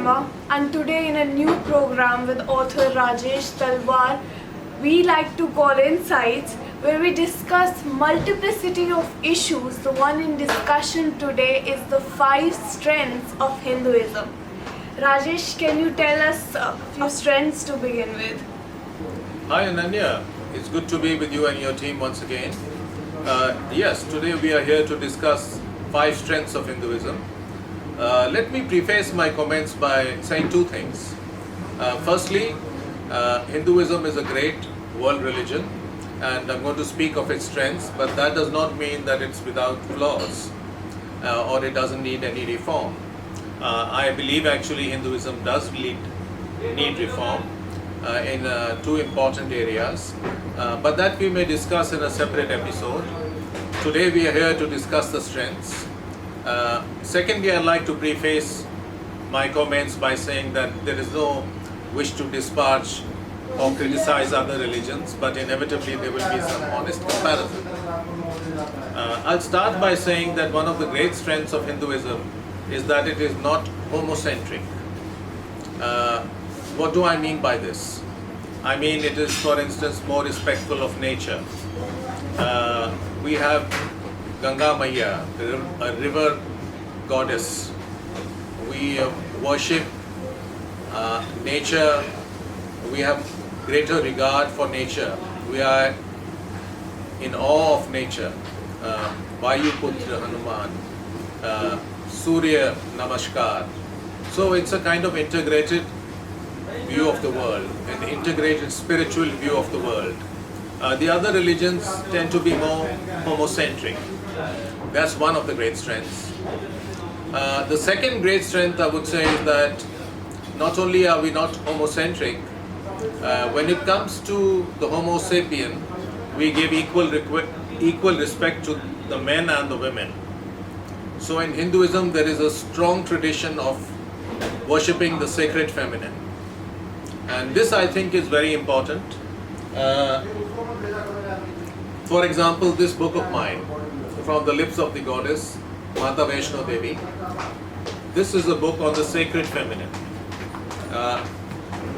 Sharma, and today in a new program with author Rajesh Talwar, we like to call Insights, where we discuss multiplicity of issues. The one in discussion today is the 5 strengths of Hinduism. Rajesh, can you tell us a few strengths to begin with? Hi Ananya, it's good to be with you and your team once again. Yes, today we are here to discuss 5 strengths of Hinduism. Let me preface my comments by saying 2 things. Firstly, Hinduism is a great world religion and I'm going to speak of its strengths, but that does not mean that it's without flaws or it doesn't need any reform. I believe actually Hinduism does need reform in 2 important areas, but that we may discuss in a separate episode. Today we are here to discuss the strengths. Secondly, I'd like to preface my comments by saying that there is no wish to disparage or criticize other religions, but inevitably there will be some honest comparison. I'll start by saying that one of the great strengths of Hinduism is that it is not homocentric. What do I mean by this? I mean it is, for instance, more respectful of nature. We have Ganga Maiya, a river goddess. We worship nature. We have greater regard for nature. We are in awe of nature. Vayu Putra Hanuman, Surya Namaskar. So it's a kind of integrated view of the world, an integrated spiritual view of the world. The other religions tend to be more homocentric. That's one of the great strengths. The second great strength I would say is that not only are we not homocentric, when it comes to the Homo sapien, we give equal respect to the men and the women. So in Hinduism there is a strong tradition of worshipping the sacred feminine. And this I think is very important. For example, this book of mine, From the Lips of the Goddess, Mata Vaishno Devi, this is a book on the sacred feminine.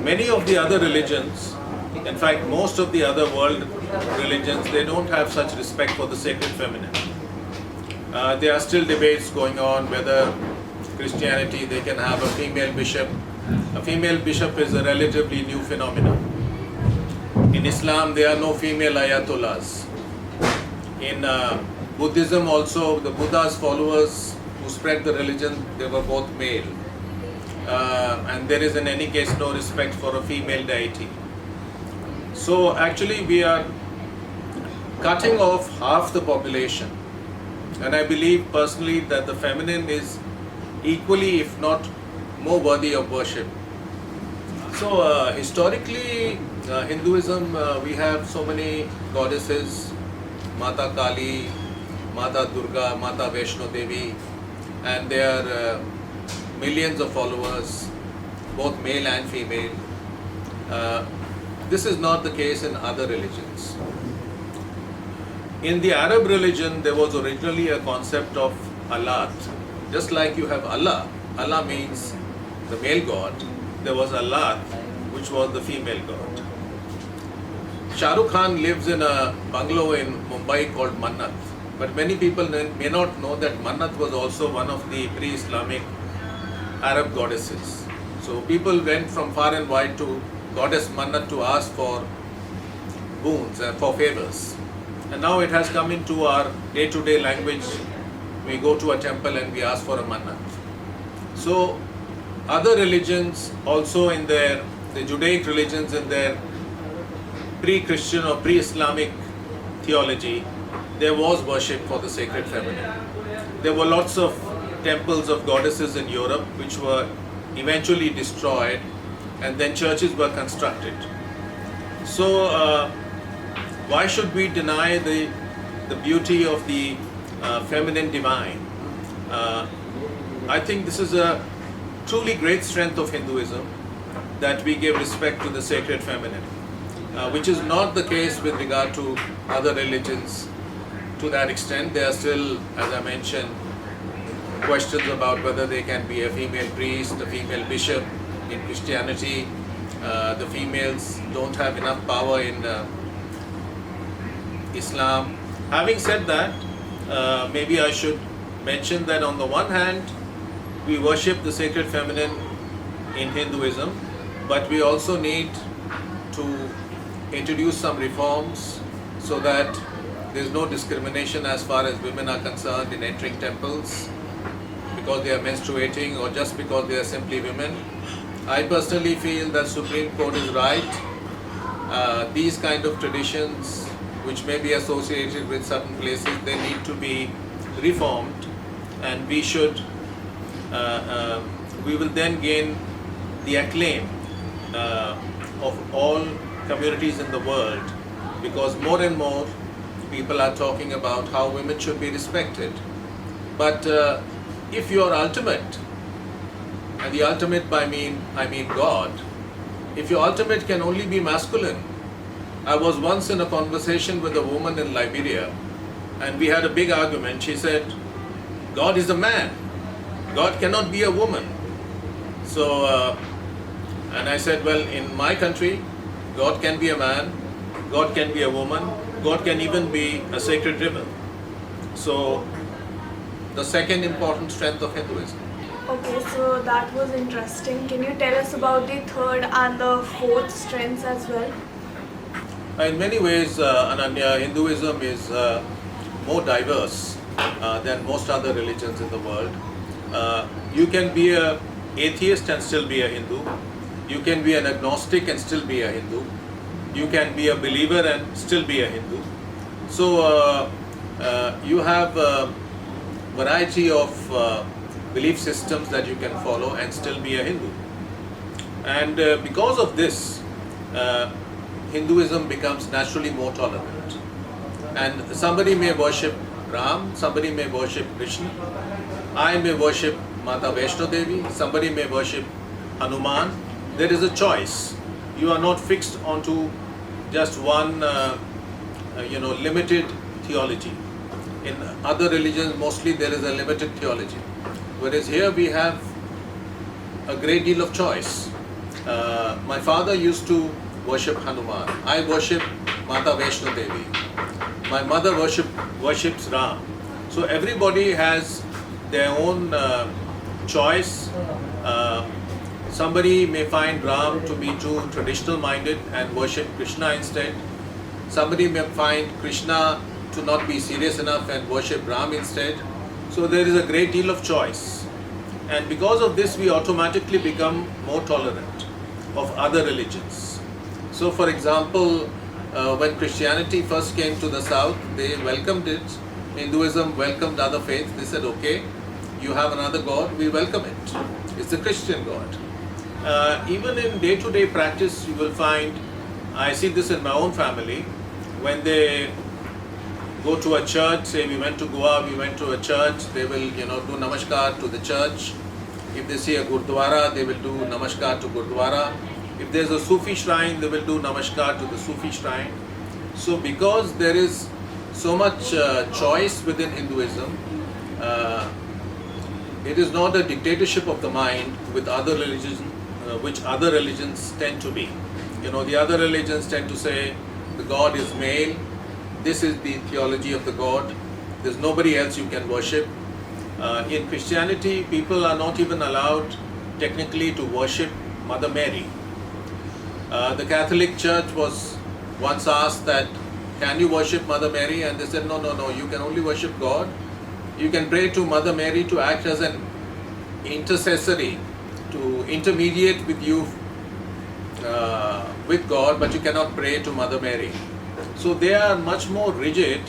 Many of the other religions, in fact most of the other world religions, they don't have such respect for the sacred feminine. There are still debates going on whether Christianity, they can have a female bishop. A female bishop is a relatively new phenomenon. In Islam, there are no female ayatollahs. In Buddhism also, the Buddha's followers who spread the religion, they were both male. And there is in any case no respect for a female deity. So actually we are cutting off half the population. And I believe personally that the feminine is equally, if not more worthy of worship. So historically, Hinduism, we have so many goddesses, Mata Kali, Mata Durga, Mata Vaishno Devi, and there are millions of followers, both male and female. This is not the case in other religions. In the Arab religion, there was originally a concept of Allat. Just like you have Allah, Allah means the male god, there was Allat, which was the female god. Shah Rukh Khan lives in a bungalow in Mumbai called Mannat, but many people may not know that Mannat was also one of the pre-Islamic Arab goddesses. So people went from far and wide to goddess Mannat to ask for boons and for favors. And now it has come into our day-to-day language. We go to a temple and we ask for a Mannat. So other religions also in the Judaic religions in their pre-Christian or pre-Islamic theology, there was worship for the sacred feminine. There were lots of temples of goddesses in Europe which were eventually destroyed and then churches were constructed. So why should we deny the beauty of the feminine divine? I think this is a truly great strength of Hinduism, that we give respect to the sacred feminine, which is not the case with regard to other religions to that extent. They are still, as I mentioned, questions about whether there can be a female priest, a female bishop in Christianity. The females don't have enough power in Islam. Having said that, maybe I should mention that on the one hand, we worship the sacred feminine in Hinduism, but we also need to introduce some reforms so that there's no discrimination as far as women are concerned in entering temples because they are menstruating or just because they are simply women. I personally feel that Supreme Court is right. These kind of traditions which may be associated with certain places, they need to be reformed, and we should we will then gain the acclaim of all communities in the world, because more and more people are talking about how women should be respected. But if your ultimate, and the ultimate I mean God, if your ultimate can only be masculine. I was once in a conversation with a woman in Liberia, and we had a big argument. She said, God is a man, God cannot be a woman. So, and I said, well, in my country, God can be a man, God can be a woman, God can even be a sacred river. So, the second important strength of Hinduism. Okay, so that was interesting. Can you tell us about the third and the fourth strengths as well? In many ways, Ananya, Hinduism is more diverse than most other religions in the world. You can be an atheist and still be a Hindu. You can be an agnostic and still be a Hindu. You can be a believer and still be a Hindu. So you have a variety of belief systems that you can follow and still be a Hindu. And because of this, Hinduism becomes naturally more tolerant. And somebody may worship Ram, somebody may worship Krishna, I may worship Mata Vaishno Devi, somebody may worship Hanuman. There is a choice. You are not fixed onto just one limited theology. In other religions, mostly there is a limited theology. Whereas here we have a great deal of choice. My father used to worship Hanuman. I worship Mata Vaishno Devi. My mother worships Ram. So everybody has their own choice. Somebody may find Ram to be too traditional minded and worship Krishna instead. Somebody may find Krishna to not be serious enough and worship Ram instead. So there is a great deal of choice. And because of this, we automatically become more tolerant of other religions. So for example, when Christianity first came to the south, they welcomed it. Hinduism welcomed other faiths. They said, okay, you have another God, we welcome it. It's the Christian God. Even in day-to-day practice, you will find, I see this in my own family, when they go to a church, say we went to Goa, we went to a church, they will do namaskar to the church. If they see a Gurdwara, they will do namaskar to Gurdwara. If there's a Sufi shrine, they will do namaskar to the Sufi shrine. So because there is so much choice within Hinduism, it is not a dictatorship of the mind with other religions, which other religions tend to be. The other religions tend to say the God is male, this is the theology of the God, there's nobody else you can worship. In Christianity, people are not even allowed technically to worship Mother Mary. The Catholic Church was once asked that, can you worship Mother Mary? And they said, no, you can only worship God. You can pray to Mother Mary to act as an intercessory, to intermediate with you with God, but you cannot pray to Mother Mary. So they are much more rigid.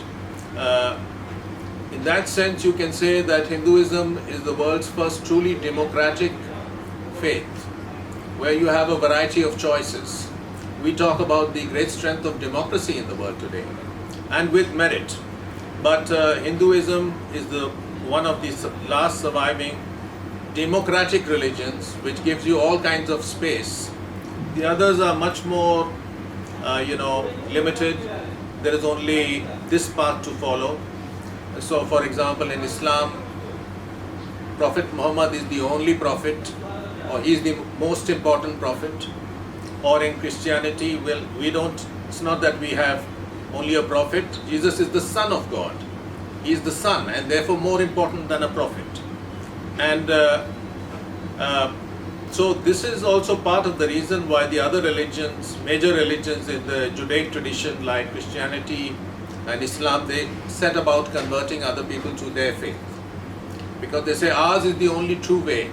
In that sense, you can say that Hinduism is the world's first truly democratic faith, where you have a variety of choices. We talk about the great strength of democracy in the world today, and with merit. But Hinduism is one of the last surviving democratic religions, which gives you all kinds of space. The others are much more, limited. There is only this path to follow. So, for example, in Islam, Prophet Muhammad is the only prophet, or he is the most important prophet. Or in Christianity, well, we don't, it's not that we have only a prophet. Jesus is the Son of God. He is the Son, and therefore more important than a prophet. And so this is also part of the reason why the other religions, major religions in the Judaic tradition like Christianity and Islam, they set about converting other people to their faith. Because they say ours is the only true way.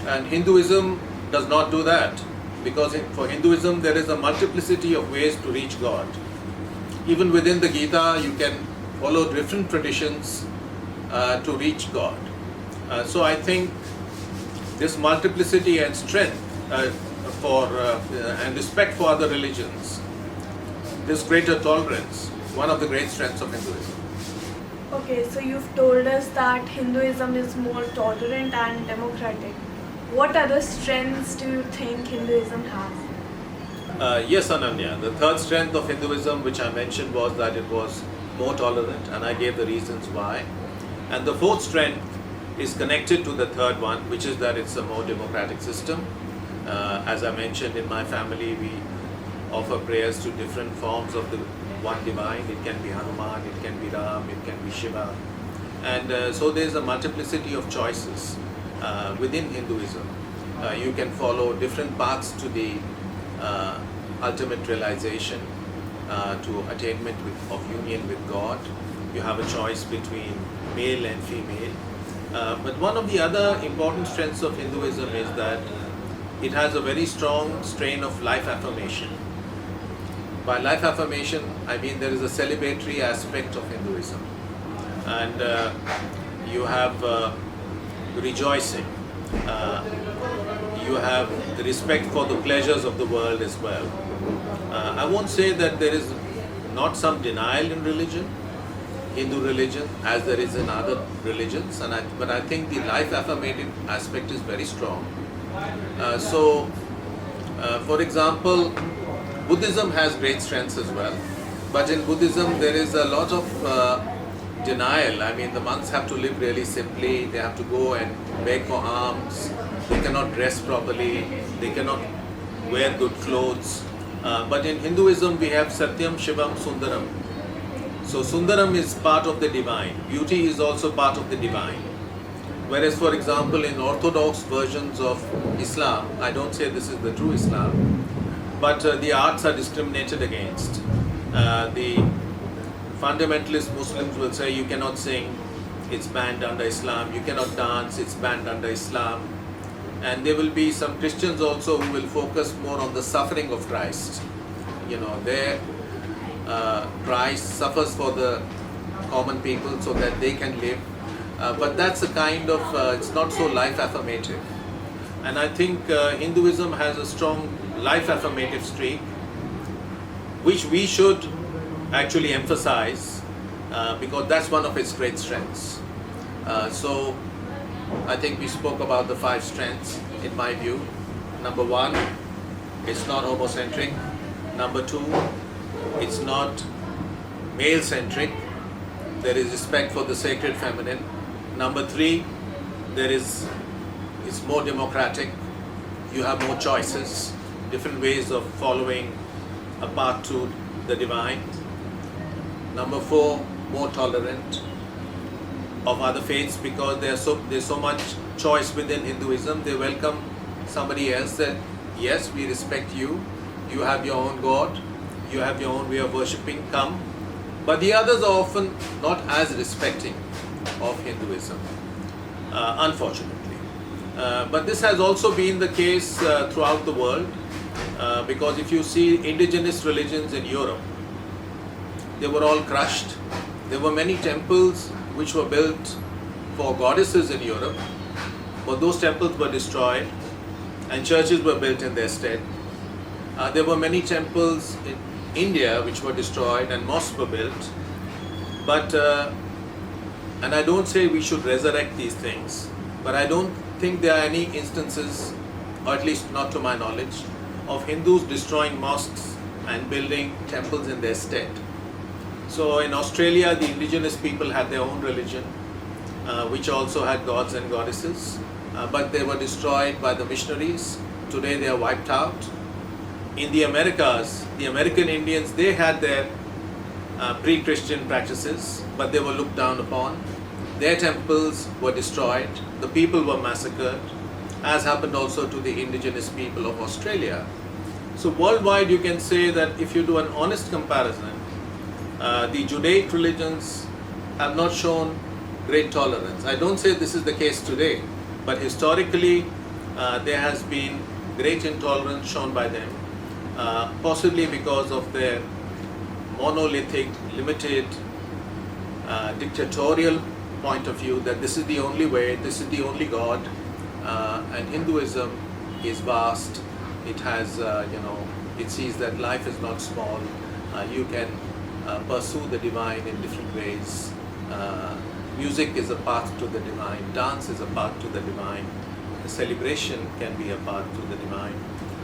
And Hinduism does not do that. Because for Hinduism there is a multiplicity of ways to reach God. Even within the Gita you can follow different traditions to reach God. So I think this multiplicity and strength and respect for other religions, this greater tolerance, one of the great strengths of Hinduism. Okay, so you've told us that Hinduism is more tolerant and democratic. What other strengths do you think Hinduism has? Yes, Ananya. The third strength of Hinduism, which I mentioned, was that it was more tolerant, and I gave the reasons why. And the fourth strength is connected to the third one, which is that it's a more democratic system. As I mentioned, in my family, we offer prayers to different forms of the one divine. It can be Hanuman, it can be Ram, it can be Shiva. And so there's a multiplicity of choices within Hinduism. You can follow different paths to the ultimate realization, to attainment of union with God. You have a choice between male and female. But one of the other important strengths of Hinduism is that it has a very strong strain of life affirmation. By life affirmation, I mean there is a celebratory aspect of Hinduism. And you have rejoicing. You have the respect for the pleasures of the world as well. I won't say that there is not some denial in religion, Hindu religion, as there is in other religions, but I think the life affirmative aspect is very strong. For example, Buddhism has great strengths as well, but in Buddhism there is a lot of denial. I mean, the monks have to live really simply, they have to go and beg for alms, they cannot dress properly, they cannot wear good clothes. But in Hinduism we have Satyam, Shivam, Sundaram. So Sundaram is part of the divine, beauty is also part of the divine. Whereas, for example, in orthodox versions of Islam, I don't say this is the true Islam, but the arts are discriminated against. The fundamentalist Muslims will say you cannot sing, it's banned under Islam, you cannot dance, it's banned under Islam. And there will be some Christians also who will focus more on the suffering of Christ. You know, Christ suffers for the common people so that they can live. But that's a kind of, it's not so life affirmative. And I think Hinduism has a strong life affirmative streak, which we should actually emphasize because that's one of its great strengths. So I think we spoke about the 5 strengths in my view. Number 1, it's not homocentric. Number 2, it's not male-centric. There is respect for the sacred feminine. Number 3, it's more democratic. You have more choices, different ways of following a path to the divine. Number 4, more tolerant of other faiths because there's so much choice within Hinduism. They welcome somebody else that, yes, we respect you, you have your own God, you have your own way of worshipping, come. But the others are often not as respecting of Hinduism, unfortunately. But this has also been the case throughout the world because if you see indigenous religions in Europe, they were all crushed. There were many temples which were built for goddesses in Europe, but those temples were destroyed and churches were built in their stead. There were many temples in India which were destroyed and mosques were built, but and I don't say we should resurrect these things, but I don't think there are any instances, or at least not to my knowledge, of Hindus destroying mosques and building temples in their stead. So in Australia, the indigenous people had their own religion. which also had gods and goddesses, but they were destroyed by the missionaries. Today they are wiped out. In the Americas, the American Indians, they had their pre-Christian practices, but they were looked down upon. Their temples were destroyed, the people were massacred, as happened also to the indigenous people of Australia. So worldwide you can say that if you do an honest comparison, the Judaic religions have not shown great tolerance. I don't say this is the case today, but historically there has been great intolerance shown by them, possibly because of their monolithic, limited, dictatorial point of view that this is the only way, this is the only God, and Hinduism is vast. It has, it sees that life is not small. You can pursue the divine in different ways. Music is a path to the divine. Dance is a path to the divine. Celebration can be a path to the divine.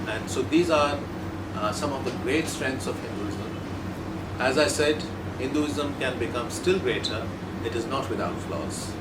And so these are some of the great strengths of Hinduism. As I said, Hinduism can become still greater. It is not without flaws.